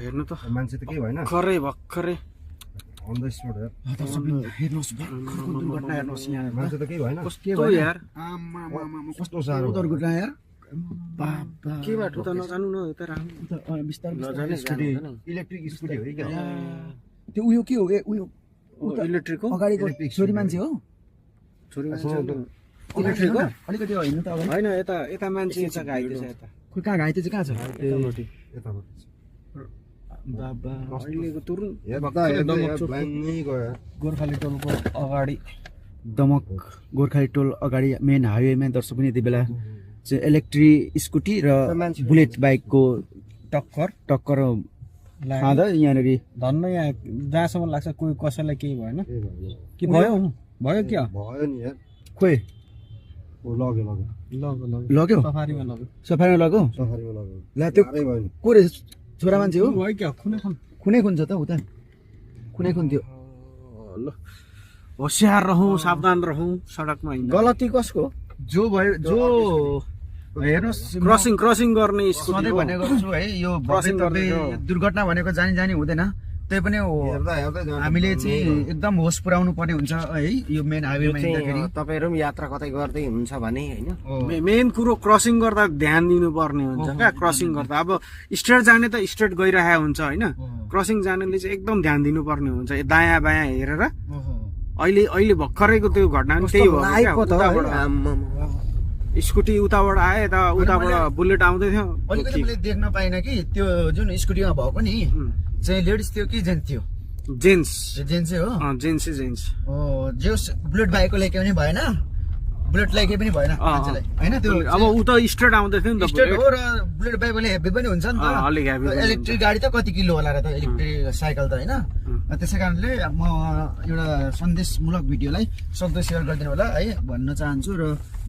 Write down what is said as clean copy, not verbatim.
हेर्नु त मान्छे त केही भएन भर्खरै अन द स्पट यार हेर्नुहोस् भर्खरको दुर्घटना हेर्नुहोस् यहाँ मान्छे त केही भएन कस्तो यार कस्तो साह्रो दुर्घटना यार बाबा के बाटो त नजानु न यता राम्रो बिस्तारै नजाने स्कुटी इलेक्ट्रिक स्कुटी हो क्या त्यो उयो के हो उयो इलेक्ट्रिक हो अगाडिको छोरी मान्छे हो छोरी मान्छे इलेक्ट्रिक हो अलिकति हिँड्नु त अगाडि होइन यता यता मान्छे यता घाइतेछ यता खोइ कहाँ घाइते चाहिँ कहाँ छ यतापट्टि यताबाट बाबा अहिलेको तुरुन ब्ल्याङ्गै गयो गोर्खाली टोलको अगाडि दमक गोर्खाली टोल अगाडि मेन हाइवेमा दर्शक पनि यति बेला चाहिँ इलेक्ट्रिक स्कुटी र बुलेट बाइकको टक्कर खाँदा यहाँनिर धन्न यहाँ जहाँसम्म लाग्छ कोही कसैलाई केही भएन कि भयो भयो क्या भयो नि यार खोइ लग्यो लग्यो सफारीमा लग्यो सफारीमा लग्यो सफारीमा लग्यो ला त्यो साह्रै भयो नि को रहेछ छोरा मान्छे हो भयो क्या कुनै कुन छ त उता कुनै कुन थियो ल होसियार रहौँ सावधान रहौँ सडकमा हिँड्दा गलती कसको जो भयो जो हेर्नुहोस् क्रसिङ गर्ने सधैँ भनेको छु है यो क्रसिङ गर्ने दुर्घटना भनेको जानी हुँदैन त्यही पनि हेर्दा जानु हामीले चाहिँ एकदम होस पुर्याउनु पर्ने हुन्छ है यो मेन हाइवेमा हिँड्दाखेरि तपाईहरु पनि यात्रा कतै गर्दै हुन्छ भने हैन मेन कुरो क्रसिङ गर्दा ध्यान दिनुपर्ने हुन्छ क्या क्रसिङ गर्दा अब स्ट्रेट जाने त स्ट्रेट गइरहेको हुन्छ होइन क्रसिङ जानेले चाहिँ एकदम ध्यान दिनुपर्ने हुन्छ दायाँ बायाँ हेरेर अहिले भर्खरैको त्यो घटना पनि त्यही भयो स्कुटी उताबाट आयो यता उताबाट बुलेट आउँदै थियो अलिकति मैले देख्न पाइनँ कि त्यो जुन स्कुटीमा भएको नि चाहिँ लेडिज थियो कि जेन्ट्स थियो जेन्ट्स जेन्ट्सै हो जेन्ट्स हो जो बुलेट बाइकको लागि पनि भएन बुलेट लागि पनि भएन मान्छेलाई हैन त्यो अब उ त स्ट्रेट आउँदै थियो नि त स्टेट हो र बुलेट बाइक भने हेभी पनि हुन्छ नि त अलिक हेभी इलेक्ट्रिक गाडी त कति किलो होला र त इलेक्ट्रिक साइकल त हैन त्यसै कारणले म एउटा सन्देशमूलक भिडियोलाई सधैँ सेयर गरिदिनु होला है भन्न चाहन्छु र